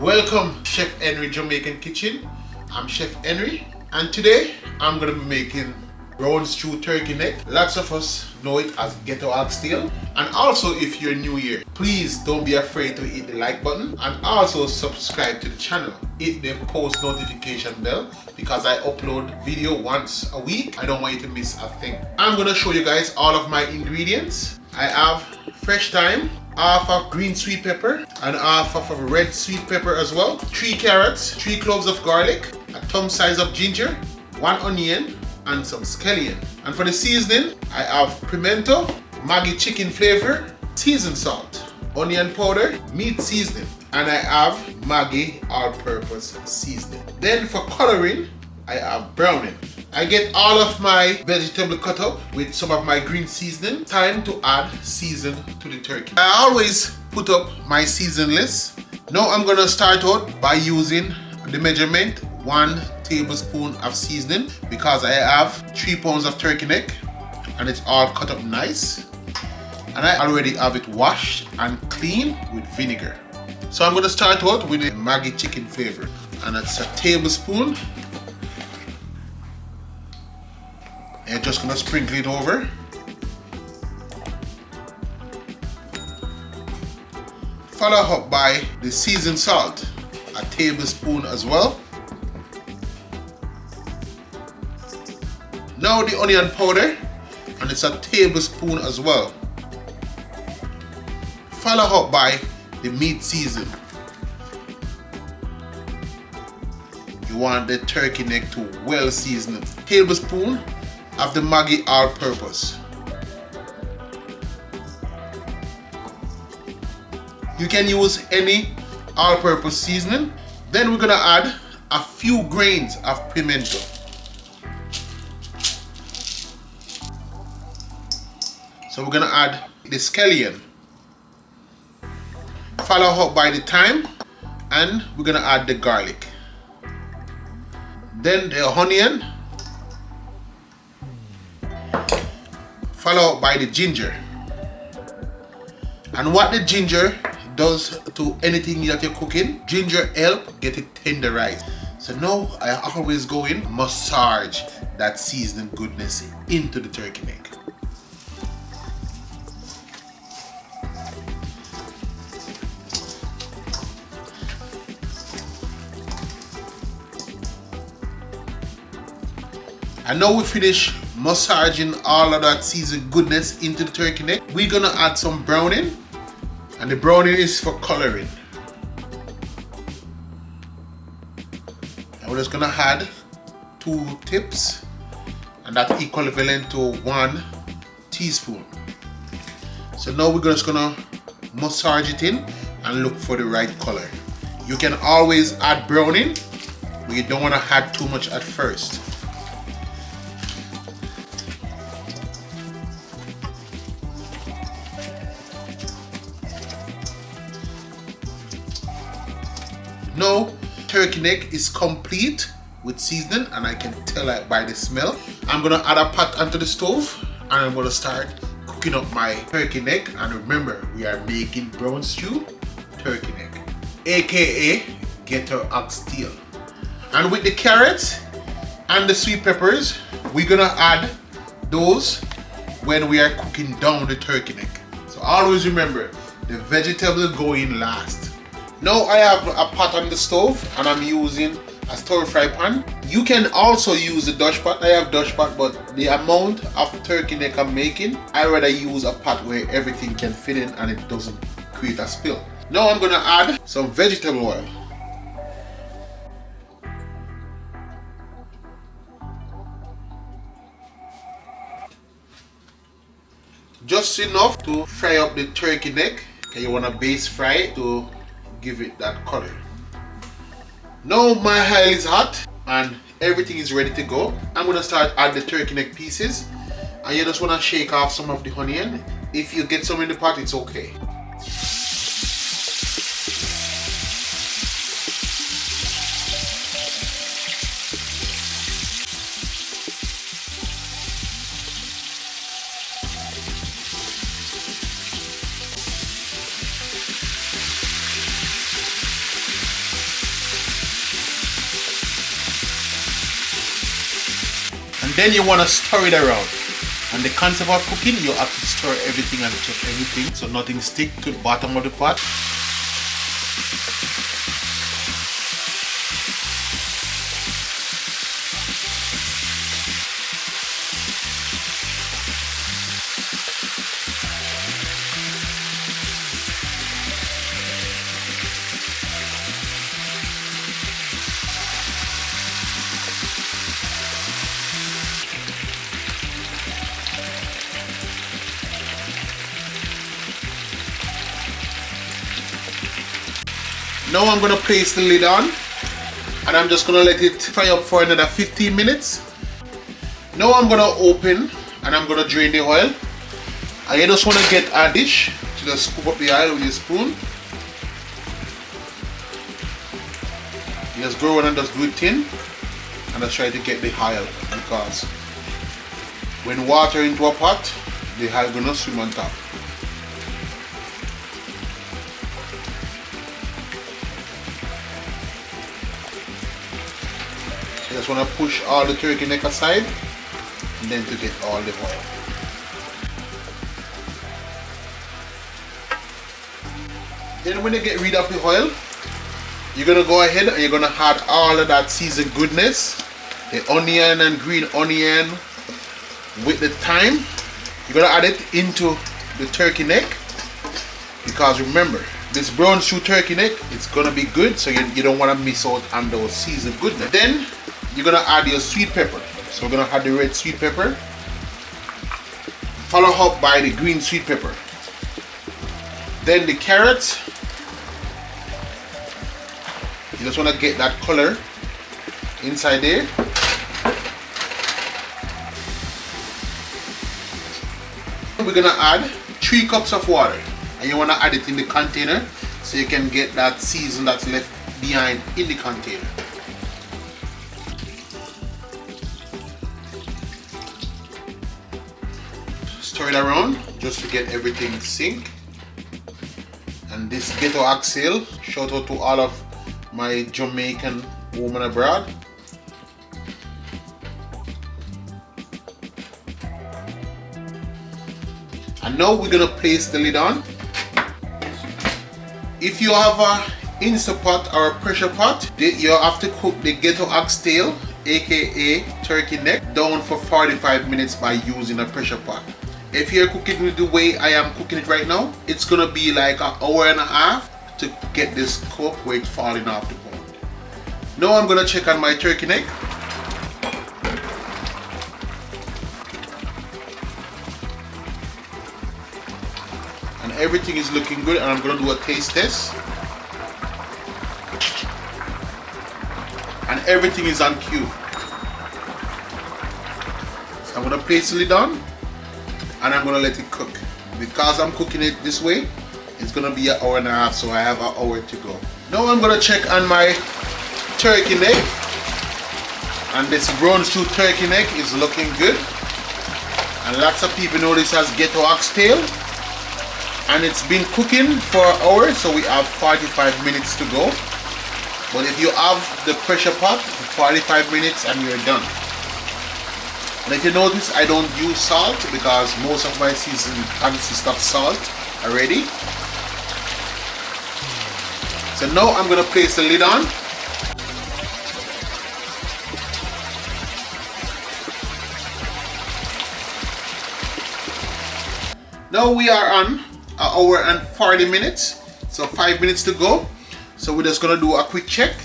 Welcome Chef Henry Jamaican Kitchen. I'm Chef Henry and today I'm going to be making brown stew turkey neck. Lots of us know it as ghetto oxtail. And also if you're new here, please don't be afraid to hit the like button and also subscribe to the channel. Hit the post notification bell because I upload video once a week. I don't want you to miss a thing. I'm going to show you guys all of my ingredients. I have fresh thyme, half of green sweet pepper and half of a red sweet pepper as well, 3 carrots, 3 cloves of garlic, a thumb size of ginger, 1 onion and some scallion. And for the seasoning, I have pimento, Maggi chicken flavor, seasoned salt, onion powder, meat seasoning, and I have Maggi all-purpose seasoning. Then for coloring, I have browning. I get all of my vegetable cut up with some of my green seasoning. Time to add season to the turkey. I always put up my season list. Now I'm gonna start out by using the measurement 1 tablespoon of seasoning because I have 3 pounds of turkey neck and it's all cut up nice. And I already have it washed and clean with vinegar. So I'm gonna start out with the Maggi chicken flavor and it's a tablespoon. I'm just gonna sprinkle it over. Follow up by the seasoned salt, a tablespoon as well. Now the onion powder, and it's a tablespoon as well. Follow up by the meat season. You want the turkey neck to well season. Tablespoon of the Maggi all-purpose. You can use any all-purpose seasoning. Then we're gonna add a few grains of pimento. So we're gonna add the scallion. Follow up by the thyme, and we're gonna add the garlic. Then the onion. Followed by the ginger. And what the ginger does to anything that you're cooking, ginger help get it tenderized. So now I always go in, massage that seasoning goodness into the turkey neck. And now we finish massaging all of that seasoned goodness into the turkey neck. We're gonna add some browning, and the browning is for coloring. And we're just gonna add 2 tips, and that's equivalent to 1 teaspoon. So now we're just gonna massage it in and look for the right color. You can always add browning, but you don't wanna add too much at first. Now, turkey neck is complete with seasoning and I can tell it by the smell. I'm gonna add a pot onto the stove and I'm gonna start cooking up my turkey neck. And remember, we are making brown stew turkey neck, aka ghetto oxtail. And with the carrots and the sweet peppers, we're gonna add those when we are cooking down the turkey neck. So always remember, the vegetable go in last. Now I have a pot on the stove and I'm using a stir fry pan. You can also use the Dutch pot. I have Dutch pot, but the amount of turkey neck I'm making, I rather use a pot where everything can fit in and it doesn't create a spill. Now I'm gonna add some vegetable oil. Just enough to fry up the turkey neck. Okay, you wanna base fry it to give it that color. Now my oil is hot and everything is ready to go. I'm gonna start add the turkey neck pieces, and you just wanna shake off some of the onion. If you get some in the pot, it's okay. then you want to stir it around. And the concept of cooking, you have to stir everything and check everything so nothing stick to the bottom of the pot. Now I'm going to place the lid on and I'm just going to let it fry up for another 15 minutes. Now I'm going to open and I'm going to drain the oil. And you just want to get a dish to just scoop up the oil with your spoon. You just go around and just do it thin and just try to get the oil, because when water into a pot, the oil is going to swim on top. You just want to push all the turkey neck aside and then to get all the oil. Then when you get rid of the oil, you're going to go ahead and you're going to add all of that seasoned goodness, the onion and green onion with the thyme. You're going to add it into the turkey neck, because remember, this brown stew turkey neck, it's going to be good, so you don't want to miss out on those seasoned goodness. Then you're going to add your sweet pepper. So we're going to add the red sweet pepper, follow up by the green sweet pepper. Then the carrots. You just want to get that color inside there. We're going to add 3 cups of water, and you want to add it in the container so you can get that season that's left behind in the container. Stir it around just to get everything sync. And this ghetto oxtail, shout out to all of my Jamaican women abroad. And now we're gonna place the lid on. If you have a Instapot or a pressure pot, you have to cook the ghetto oxtail, aka turkey neck, down for 45 minutes by using a pressure pot. If you're cooking it the way I am cooking it right now, it's gonna be like an hour and a half to get this cooked where it's falling off the bone. Now I'm gonna check on my turkey neck. And everything is looking good, and I'm gonna do a taste test. And everything is on cue. So I'm gonna place the lid on and I'm gonna let it cook. Because I'm cooking it this way, it's gonna be an hour and a half, so I have an hour to go. Now I'm gonna check on my turkey neck, and this brown stew turkey neck is looking good. And lots of people know this as ghetto oxtail, and it's been cooking for an hour, so we have 45 minutes to go. But if you have the pressure pot, 45 minutes and you're done. And if you notice, I don't use salt because most of my season consists of salt already. So now I'm gonna place the lid on. Now we are on an hour and 40 minutes, so 5 minutes to go. So we're just gonna do a quick check.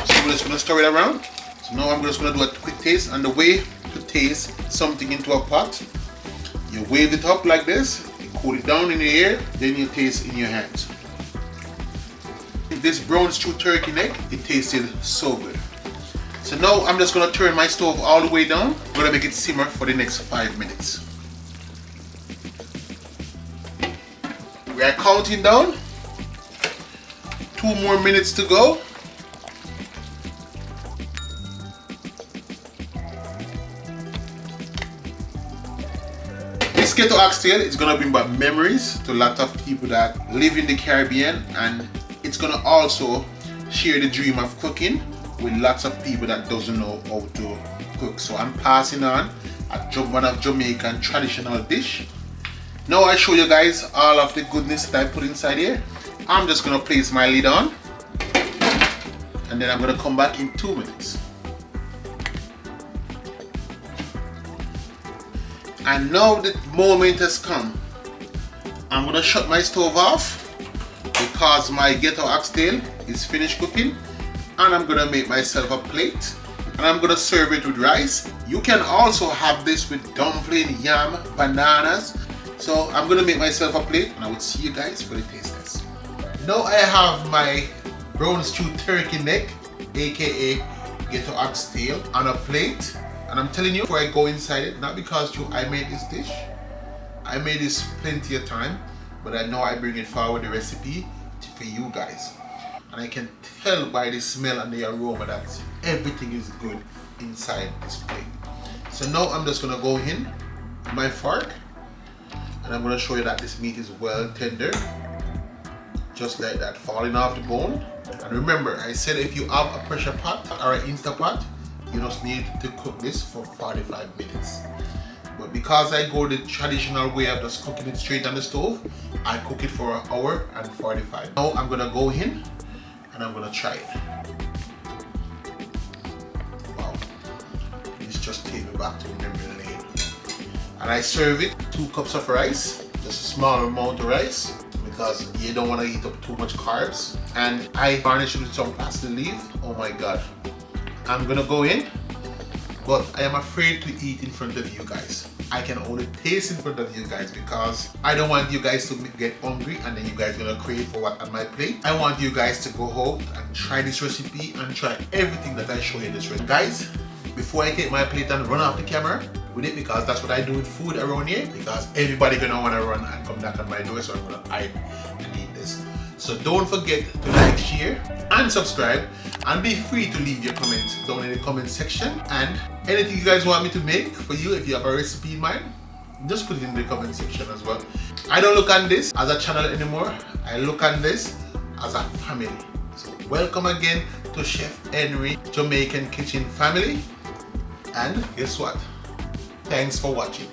So we're just gonna stir it around. So now I'm just gonna do a quick taste, and the way to taste something into a pot, you wave it up like this, you cool it down in the air, then you taste in your hands. This brown stew turkey neck, it tasted so good. So now I'm just gonna turn my stove all the way down. I'm gonna make it simmer for the next 5 minutes. We are counting down. 2 more minutes to go. This ghetto oxtail is gonna bring back memories to a lot of people that live in the Caribbean, and it's gonna also share the dream of cooking with lots of people that doesn't know how to cook. So I'm passing on one of Jamaican traditional dish. Now I show you guys all of the goodness that I put inside here. I'm just gonna place my lid on, and then I'm gonna come back in 2 minutes. And now the moment has come. I'm gonna shut my stove off because my ghetto oxtail is finished cooking, and I'm gonna make myself a plate, and I'm gonna serve it with rice. You can also have this with dumpling, yam, bananas. So I'm gonna make myself a plate, and I will see you guys for the taste test. Now I have my brown stew turkey neck, aka ghetto oxtail, on a plate. And I'm telling you, before I go inside it, not because I made this dish, I made this plenty of time, but I know I bring it forward, the recipe, for you guys. And I can tell by the smell and the aroma that everything is good inside this plate. So now I'm just gonna go in with my fork, and I'm gonna show you that this meat is well tender, just like that, falling off the bone. And remember, I said if you have a pressure pot or an Instapot, you just need to cook this for 45 minutes. But because I go the traditional way of just cooking it straight on the stove, I cook it for 1 hour and 45. Now I'm gonna go in and I'm gonna try it. Wow, this just take me back to memory lane. And I serve it 2 cups of rice, just a small amount of rice, because you don't want to eat up too much carbs. And I garnish it with some parsley leaf. Oh my god. I'm gonna go in, but I am afraid to eat in front of you guys. I can only taste in front of you guys because I don't want you guys to get hungry and then you guys gonna crave for what on my plate. I want you guys to go out and try this recipe and try everything that I show you in this recipe. Guys, before I take my plate and run off the camera with it, because that's what I do with food around here, because everybody gonna wanna run and come knock on my door, so I'm gonna hide and eat this. So don't forget to like, share, and subscribe, and be free to leave your comments down in the comment section. And anything you guys want me to make for you, if you have a recipe in mind, just put it in the comment section as well. I don't look on this as a channel anymore. I look on this as a family. So welcome again to Chef Henry Jamaican Kitchen family. And guess what? Thanks for watching.